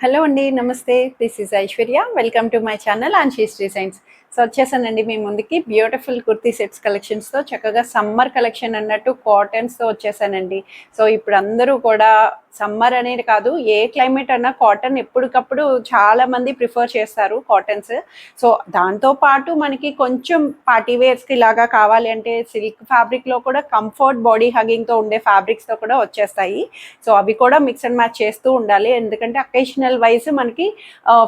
Hello అండి, నమస్తే. This is Aishwarya. Welcome to my channel Anshi's designs. So వచ్చేసానండి మీ ముందుకి బ్యూటిఫుల్ కుర్తీ సెట్స్ కలెక్షన్స్తో. చక్కగా సమ్మర్ కలెక్షన్ అన్నట్టు కాటన్స్తో వచ్చేసానండి. సో ఇప్పుడు అందరూ కూడా సమ్మర్ అనేది కాదు, ఏ క్లైమేట్ అన్నా కాటన్ ఎప్పటికప్పుడు చాలామంది ప్రిఫర్ చేస్తారు కాటన్స్. సో దాంతోపాటు మనకి కొంచెం పార్టీ వేర్స్కి లాగా కావాలి అంటే సిల్క్ ఫ్యాబ్రిక్లో కూడా కంఫర్ట్ బాడీ హగింగ్తో ఉండే ఫ్యాబ్రిక్స్తో కూడా వచ్చేస్తాయి. సో అవి కూడా మిక్స్ అండ్ మ్యాచ్ చేస్తూ ఉండాలి, ఎందుకంటే అకేషనల్ వైజ్ మనకి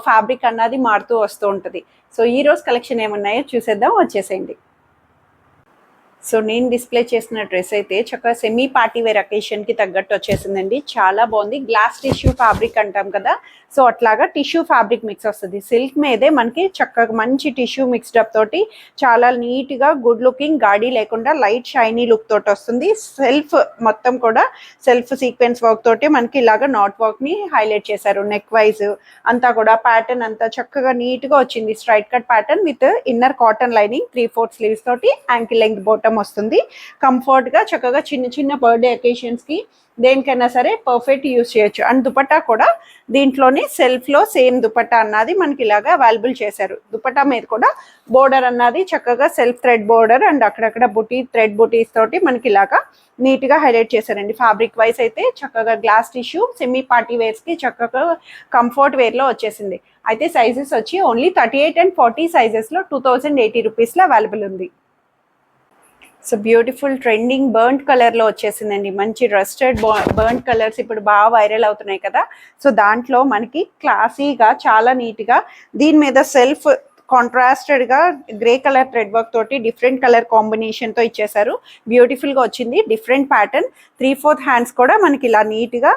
ఫ్యాబ్రిక్ అన్నది మారుతూ వస్తూ ఉంటుంది. సో ఈరోజు కలెక్షన్ ఏమున్నాయో చూసేద్దాం, వచ్చేసేయండి. సో నేను డిస్ప్లే చేసిన డ్రెస్ అయితే చక్కగా సెమీ పార్టీ వేర్ అకేషన్కి తగ్గట్టు వచ్చేసిందండి. చాలా బాగుంది. గ్లాస్ టిష్యూ ఫ్యాబ్రిక్ అంటాం కదా, సో అట్లాగా టిష్యూ ఫ్యాబ్రిక్ మిక్స్ వస్తుంది. సిల్క్ మీదే మనకి చక్కగా మంచి టిష్యూ మిక్స్డప్ తోటి చాలా నీట్గా గుడ్ లుకింగ్, గాడీ లేకుండా లైట్ షైనీ లుక్ తోటి వస్తుంది. సెల్ఫ్ మొత్తం కూడా సెల్ఫ్ సీక్వెన్స్ వర్క్ తోటి మనకి ఇలాగా నాట్ వర్క్ని హైలైట్ చేశారు. నెక్ వైజ్ అంతా కూడా ప్యాటర్న్ అంతా చక్కగా నీట్గా వచ్చింది. Straight cut pattern with inner cotton lining, 3/4 sleeves తోటి యాంకిల్ లెంగ్త్ బోటమ్ వస్తుంది. కంఫర్ట్గా చక్కగా చిన్న చిన్న బర్త్డే అకేషన్స్కి దేనికైనా సరే పర్ఫెక్ట్ యూస్ చేయొచ్చు. అండ్ దుపట్టా కూడా దీంట్లోనే సెల్ఫ్లో సేమ్ దుపట్టా అన్నది మనకి ఇలాగా అవైలబుల్ చేశారు. దుపట్టా మీద కూడా బోర్డర్ అన్నది చక్కగా సెల్ఫ్ థ్రెడ్ బోర్డర్ అండ్ అక్కడక్కడ థ్రెడ్ బుటీస్ తోటి మనకి ఇలాగా నీట్గా హైలైట్ చేశారండి. ఫ్యాబ్రిక్ వైజ్ అయితే చక్కగా గ్లాస్ టిష్యూ సెమీ పార్టీ వేర్స్కి చక్కగా కంఫర్ట్ వేర్లో వచ్చేసింది. అయితే సైజెస్ వచ్చి ఓన్లీ 38 and 40 సైజెస్లో 2080 రూపీస్లో అవైలబుల్ ఉంది. సో బ్యూటిఫుల్ ట్రెండింగ్ బర్న్ట్ కలర్లో వచ్చేసిందండి. మంచి రస్టెడ్ బర్న్ట్ కలర్స్ ఇప్పుడు బాగా వైరల్ అవుతున్నాయి కదా, సో దాంట్లో మనకి క్లాసీగా చాలా నీట్గా దీని మీద సెల్ఫ్ కాంట్రాస్టెడ్గా గ్రే కలర్ థ్రెడ్ వర్క్ తోటి డిఫరెంట్ కలర్ కాంబినేషన్తో ఇచ్చేసారు. బ్యూటిఫుల్గా వచ్చింది. డిఫరెంట్ ప్యాటర్న్, 3/4 హ్యాండ్స్ కూడా మనకి ఇలా నీట్గా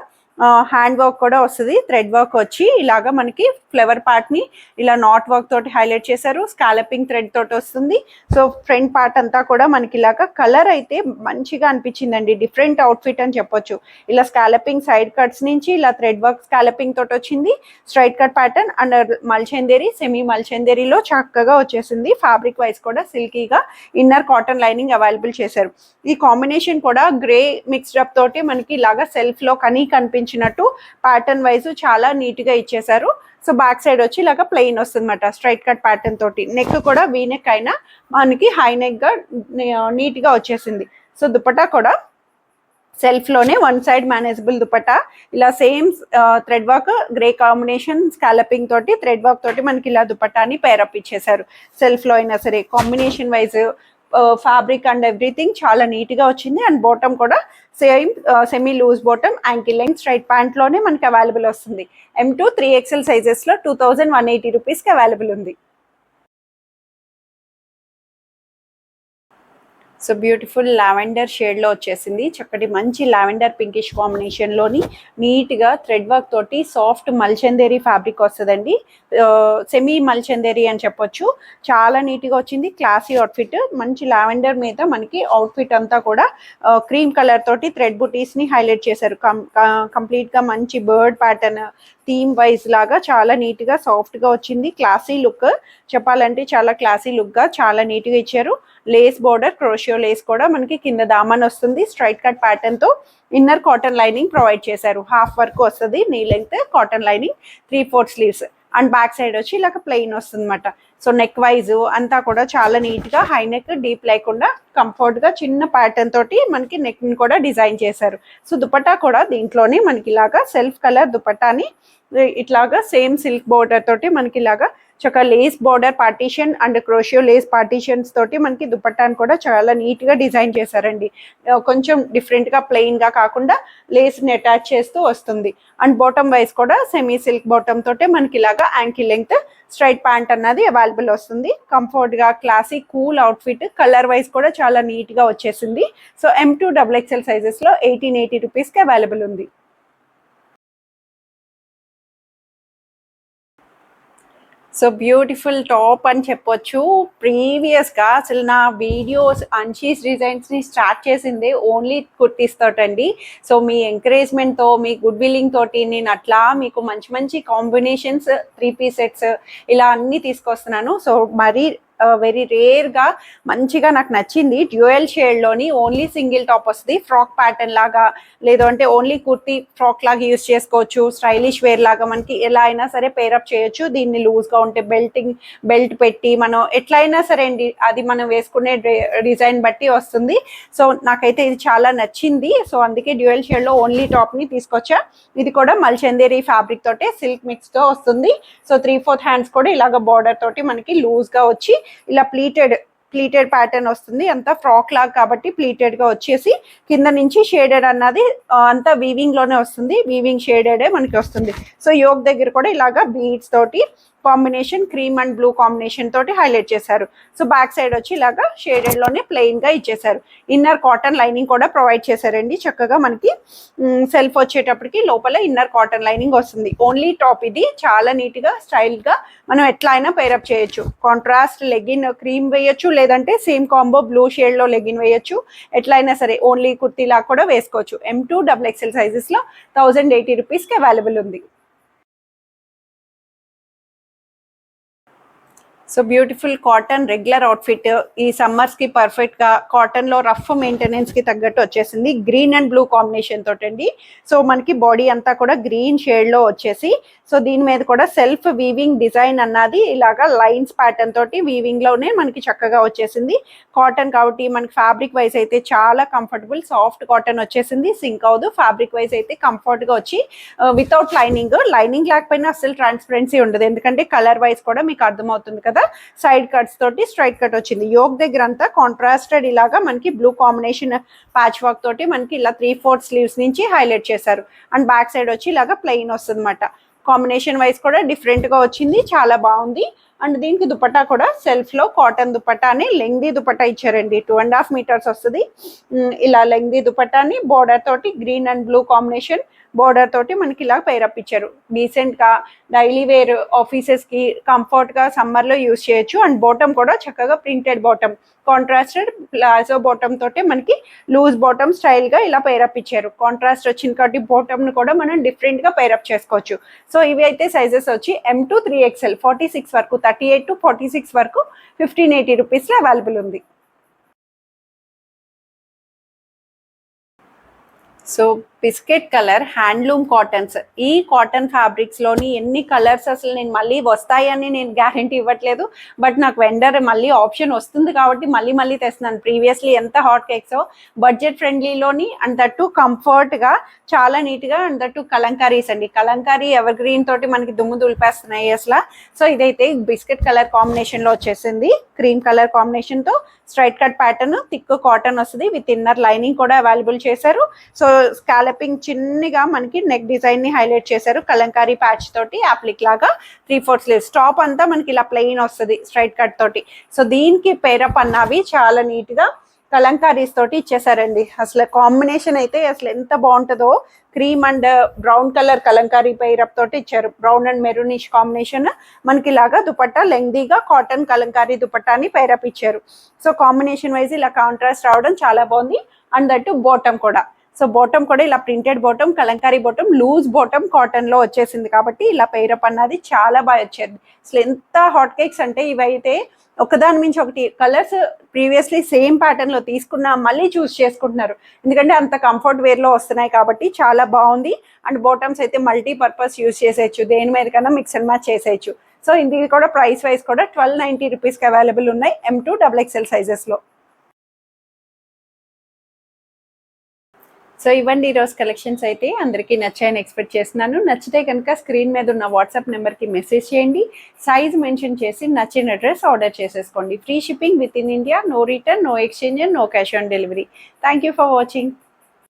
హ్యాండ్ వర్క్ కూడా వస్తుంది. థ్రెడ్ వర్క్ వచ్చి ఇలాగా మనకి ఫ్లవర్ పార్ట్ని ఇలా నాట్ వర్క్ తోటి హైలైట్ చేశారు. స్కాలపింగ్ థ్రెడ్ తోటి వస్తుంది. సో ఫ్రంట్ పార్ట్ అంతా కూడా మనకి ఇలాగా కలర్ అయితే మంచిగా అనిపించిందండి. డిఫరెంట్ అవుట్ఫిట్ అని చెప్పొచ్చు. ఇలా స్కాలపింగ్ సైడ్ కట్స్ నుంచి ఇలా థ్రెడ్ వర్క్ స్కాలపింగ్ తోటి వచ్చింది. Straight cut pattern and Malchanderi, semi మల్చందేరిలో చక్కగా వచ్చేసింది. ఫ్యాబ్రిక్ వైజ్ కూడా సిల్కీగా ఇన్నర్ కాటన్ లైనింగ్ అవైలబుల్ చేశారు. ఈ కాంబినేషన్ కూడా గ్రే మిక్స్డప్ తోటి మనకి ఇలాగా సెల్ఫ్లో కనిపించినట్టు ప్యాటర్న్ వైజ్ చాలా నీట్గా ఇచ్చేసారు. సో బ్యాక్ సైడ్ వచ్చి ఇలాగా ప్లెయిన్ వస్తుంది అనమాట, స్ట్రైట్ కట్ ప్యాటర్న్ తోటి. నెక్ కూడా వీ నెక్ అయినా మనకి హై నెక్గా నీట్గా వచ్చేసింది. సో దుపట్టా కూడా సెల్ఫ్లోనే వన్ సైడ్ మేనేజబుల్ దుపట్టా, ఇలా same thread work grey combination scalloping తోటి థ్రెడ్ వర్క్ తోటి మనకి ఇలా దుపట్టాని పేరప్ ఇచ్చేసారు. సెల్ఫ్లో అయినా సరే combination wise fabric and everything చాలా నీట్గా వచ్చింది. అండ్ బాటమ్ కూడా same semi loose bottom, ankle length straight ప్యాంట్లోనే మనకి అవైలబుల్ వస్తుంది. M2 3XL సైజెస్లో 2180 రూపీస్కి అవైలబుల్ ఉంది. సో బ్యూటిఫుల్ లావెండర్ షేడ్లో వచ్చేసింది. చక్కటి మంచి లావెండర్ పింకిష్ కాంబినేషన్లోని నీట్గా థ్రెడ్ వర్క్ తోటి సాఫ్ట్ మల్చందేరి ఫ్యాబ్రిక్ వస్తుందండి. సెమీ మల్చందేరి అని చెప్పొచ్చు. చాలా నీట్గా వచ్చింది. Classy outfit. మంచి లావెండర్ మీద మనకి అవుట్ఫిట్ అంతా కూడా క్రీమ్ కలర్ తోటి థ్రెడ్ బుటీస్ని హైలైట్ చేశారు. కంప్లీట్గా మంచి బర్డ్ ప్యాటర్న్ థీమ్ వైజ్ లాగా చాలా నీట్గా సాఫ్ట్గా వచ్చింది. క్లాసీ లుక్ చెప్పాలంటే చాలా క్లాసీ లుక్గా చాలా నీట్గా ఇచ్చారు. లేస్ బోర్డర్, క్రోషియో లేస్ కూడా మనకి కింద దామన్ వస్తుంది. స్ట్రైట్ కట్ ప్యాటర్న్తో ఇన్నర్ కాటన్ లైనింగ్ ప్రొవైడ్ చేశారు. హాఫ్ వర్క్ వస్తుంది, knee length cotton lining, 3/4 sleeves and back side వచ్చి ఇలా ప్లెయిన్ వస్తుంది అనమాట. సో నెక్ వైజ్ అంతా కూడా చాలా నీట్గా హై నెక్ డీప్ లేకుండా కంఫర్ట్గా చిన్న ప్యాటర్న్ తోటి మనకి నెక్ని కూడా డిజైన్ చేశారు. సో దుపట్టా కూడా దీంట్లోనే మనకి ఇలాగా సెల్ఫ్ కలర్ దుపట్టాని ఇట్లాగా సేమ్ సిల్క్ బోర్డర్ తోటి మనకి ఇలాగా చక్కగా lace border partition and crochet lace partitions తోటి మనకి దుపట్టాను కూడా చాలా నీట్గా డిజైన్ చేశారండి. కొంచెం డిఫరెంట్గా ప్లెయిన్గా కాకుండా లేస్ని అటాచ్ చేస్తూ వస్తుంది. అండ్ బాటమ్ వైజ్ కూడా సెమీ సిల్క్ బాటమ్ తోటే మనకి ఇలాగా యాంకిల్ లెంగ్త్ స్ట్రైట్ ప్యాంట్ అన్నది అవైలబుల్ వస్తుంది. కంఫర్ట్గా classy cool outfit. Colour wise కూడా చాలా నీట్గా వచ్చేసింది. సో M2 XXL సైజెస్లో 1880 రూపీస్కి అవైలబుల్ ఉంది. సో బ్యూటిఫుల్ టాప్ అని చెప్పొచ్చు. ప్రీవియస్గా అసలు నా వీడియోస్ అన్షీస్ డిజైన్స్ని స్టార్ట్ చేసిందే ఓన్లీ కుర్తీస్ తోటండి. సో మీ ఎంకరేజ్మెంట్తో, మీ గుడ్ విల్లింగ్ తోటి నేను అట్లా మీకు మంచి మంచి కాంబినేషన్స్, 3 పీస్ సెట్స్ ఇలా అన్నీ తీసుకొస్తున్నాను. సో మరీ వెరీ రేర్గా మంచిగా నాకు నచ్చింది. డ్యూయల్ షేడ్లోని ఓన్లీ సింగిల్ టాప్ వస్తుంది, ఫ్రాక్ ప్యాటర్న్ లాగా, లేదు అంటే ఓన్లీ కుర్తీ ఫ్రాక్ లాగా యూస్ చేసుకోవచ్చు. స్టైలిష్ వేర్ లాగా మనకి ఎలా అయినా సరే పేరప్ చేయొచ్చు. దీన్ని లూజ్గా ఉంటే బెల్ట్ పెట్టి మనం ఎట్లా అయినా సరే అండి, అది మనం వేసుకునే డిజైన్ బట్టి వస్తుంది. సో నాకైతే ఇది చాలా నచ్చింది. సో అందుకే డ్యూయల్ షేడ్లో ఓన్లీ టాప్ని తీసుకొచ్చా. ఇది కూడా మల్చందేరి ఫ్యాబ్రిక్ తోటి సిల్క్ మిక్స్తో వస్తుంది. సో 3/4 హ్యాండ్స్ కూడా ఇలాగ బార్డర్ తోటి మనకి లూజ్గా వచ్చి ఇలా ప్లీటెడ్ ప్యాటర్న్ వస్తుంది. అంతా ఫ్రాక్ లాగా కాబట్టి ప్లీటెడ్గా వచ్చేసి కింద నుంచి షేడెడ్ అన్నది అంతా వీవింగ్లోనే వస్తుంది. వీవింగ్ షేడెడే మనకి వస్తుంది. సో యోక్ దగ్గర కూడా ఇలాగా బీడ్స్ తోటి combination cream and blue combination తోటి హైలైట్ చేశారు. సో బ్యాక్ సైడ్ వచ్చి ఇలాగా షేడెడ్లోనే ప్లెయిన్గా ఇచ్చేసారు. ఇన్నర్ కాటన్ లైనింగ్ కూడా ప్రొవైడ్ చేశారండి. చక్కగా మనకి సెల్ఫ్ వచ్చేటప్పటికి లోపల ఇన్నర్ కాటన్ లైనింగ్ వస్తుంది. ఓన్లీ టాప్ ఇది చాలా నీట్గా స్టైల్గా మనం ఎట్లా అయినా పేరప్ చేయొచ్చు. కాంట్రాస్ట్ లెగిన్ క్రీమ్ వేయొచ్చు, లేదంటే సేమ్ కాంబో బ్లూ షేడ్లో లెగిన్ వేయొచ్చు. ఎట్లా అయినా సరే ఓన్లీ కుర్తీలా కూడా వేసుకోవచ్చు. M2 XXL సైజెస్లో 1080 రూపీస్కి అవైలబుల్ ఉంది. So beautiful cotton regular outfit ఈ సమ్మర్స్కి పర్ఫెక్ట్గా కాటన్లో రఫ్ మెయింటెనెన్స్కి తగ్గట్టు వచ్చేసింది. గ్రీన్ అండ్ బ్లూ కాంబినేషన్ తోటండి. సో మనకి బాడీ అంతా కూడా గ్రీన్ షేడ్లో వచ్చేసి, సో దీని మీద కూడా సెల్ఫ్ వీవింగ్ డిజైన్ అన్నది ఇలాగా లైన్స్ ప్యాటర్న్ తోటి వీవింగ్లోనే మనకి చక్కగా వచ్చేసింది. కాటన్ కాబట్టి మనకి ఫ్యాబ్రిక్ వైజ్ అయితే చాలా కంఫర్టబుల్, సాఫ్ట్ కాటన్ వచ్చేసింది. సింక్ అవ్వదు. ఫ్యాబ్రిక్ వైజ్ అయితే కంఫర్ట్గా వచ్చి వితౌట్ లైనింగ్ లేకపోయినా అసలు ట్రాన్స్పరెన్సీ ఉండదు, ఎందుకంటే కలర్ వైజ్ కూడా మీకు అర్థమవుతుంది కదా. సైడ్ కట్స్ తోటి స్ట్రైట్ కట్ వచ్చింది. యోక్ దగ్గర అంతా కాంట్రాస్టెడ్ ఇలాగా మనకి బ్లూ కాంబినేషన్ ప్యాచ్ వర్క్ తోటి మనకి ఇలా 3/4 స్లీవ్స్ నుంచి హైలైట్ చేశారు. అండ్ బ్యాక్ సైడ్ వచ్చి ఇలాగా ప్లెయిన్ వస్తుంది అనమాట. కాంబినేషన్ వైజ్ కూడా డిఫరెంట్గా వచ్చింది, చాలా బాగుంది. అండ్ దీనికి దుపట్టా కూడా సెల్ఫ్లో కాటన్ దుపట్టా అని లెంగ్దీ దుపట్టా ఇచ్చారండి. 2.5 మీటర్స్ వస్తుంది. ఇలా లెంగ్దీ దుపట్టాని బోర్డర్ తోటి green and blue combination border తోటి మనకి ఇలా పేరప్ ఇచ్చారు. డీసెంట్గా డైలీ వేర్ ఆఫీసెస్కి కంఫర్ట్గా సమ్మర్లో యూజ్ చేయొచ్చు. అండ్ బాటమ్ కూడా చక్కగా printed bottom, contrasted palazzo bottom తోటి మనకి లూజ్ బాటమ్ స్టైల్గా ఇలా పేరప్ ఇచ్చారు. కాంట్రాస్ట్ వచ్చింది కాబట్టి బాటమ్ను కూడా మనం డిఫరెంట్గా పేరప్ చేసుకోవచ్చు. సో ఇవి అయితే సైజెస్ వచ్చి M2 3XL 46 వరకు, 38 to 46 వరకు 1580 రూపీస్లో అవైలబుల్ ఉంది. So biscuit colour handloom cottons, ఈ కాటన్ ఫ్యాబ్రిక్స్లోని ఎన్ని కలర్స్ అసలు నేను మళ్ళీ వస్తాయని నేను గ్యారంటీ ఇవ్వట్లేదు. బట్ నాకు వెండర్ మళ్ళీ ఆప్షన్ వస్తుంది కాబట్టి మళ్ళీ తెస్తున్నాను. ప్రీవియస్లీ ఎంత హాట్ కేక్సో బడ్జెట్ ఫ్రెండ్లీలోని అండ్ దట్టు కంఫర్ట్గా చాలా నీట్గా అండ్ దట్టు కలంకారీస్ అండి. కలంకారీ ఎవర్ గ్రీన్ తోటి మనకి దుమ్ము దులిపేస్తున్నాయి అసలు. సో ఇదైతే బిస్కెట్ కలర్ కాంబినేషన్లో వచ్చేసింది. క్రీమ్ కలర్ కాంబినేషన్తో straight cut pattern, thick cotton వస్తుంది. విత్ ఇన్నర్ లైనింగ్ కూడా అవైలబుల్ చేశారు. సో స్కాలపింగ్ చిన్నగా మనకి నెక్ డిజైన్ ని హైలైట్ చేశారు. కలంకారీ ప్యాచ్ తోటి యాప్లిక్ లాగా 3/4 స్లీవ్స్. టాప్ అంతా మనకి ఇలా ప్లెయిన్ వస్తుంది స్ట్రైట్ కట్ తోటి. సో దీనికి పేరప్ అన్నవి చాలా నీట్ గా కలంకారీస్ తోటి ఇచ్చేసారండి. అసలు కాంబినేషన్ అయితే అసలు ఎంత బాగుంటుందో. Cream and brown colour Kalamkari pair up తోటి ఇచ్చారు. బ్రౌన్ అండ్ మెరూనిష్ కాంబినేషన్ మనకి ఇలాగా దుపట్టా లెంగ్దీగా కాటన్ కలంకారీ దుపట్టాని పేరప్ ఇచ్చారు. సో కాంబినేషన్ వైజ్ ఇలా కాంట్రాస్ట్ రావడం చాలా బాగుంది. అండ్ దట్టు బాటమ్ కూడా, సో బాటమ్ కూడా ఇలా printed bottom, Kalamkari bottom, loose bottom కాటన్లో వచ్చేసింది కాబట్టి ఇలా పేరప్ అన్నది చాలా బాగా వచ్చేది. అసలు ఎంత హాట్ కేక్స్ అంటే ఇవైతే ఒకదాని మించి ఒకటి కలర్స్ ప్రీవియస్లీ సేమ్ ప్యాటర్న్లో తీసుకున్న మళ్ళీ చూస్ చేసుకుంటున్నారు, ఎందుకంటే అంత కంఫర్ట్ వేర్లో వస్తున్నాయి కాబట్టి చాలా బాగుంది. అండ్ బాటమ్స్ అయితే మల్టీపర్పస్ యూజ్ చేసేయచ్చు, దేని మీద కన్నా మిక్స్ అండ్ మ్యాచ్ చేసేయచ్చు. సో ఇది కూడా ప్రైస్ వైజ్ కూడా 1290 రూపీస్కి అవైలబుల్ ఉన్నాయి M2 XXL సైజెస్లో. సో ఇవ్వండి ఈరోజు కలెక్షన్స్ అయితే అందరికీ నచ్చాయని ఎక్స్పెక్ట్ చేస్తున్నాను. నచ్చితే కనుక స్క్రీన్ మీద ఉన్న వాట్సాప్ నెంబర్కి మెసేజ్ చేయండి. సైజ్ మెన్షన్ చేసి నచ్చిన అడ్రస్ ఆర్డర్ చేసేసుకోండి. Free shipping within India, no return, no exchange and no cash on delivery. Thank you for watching.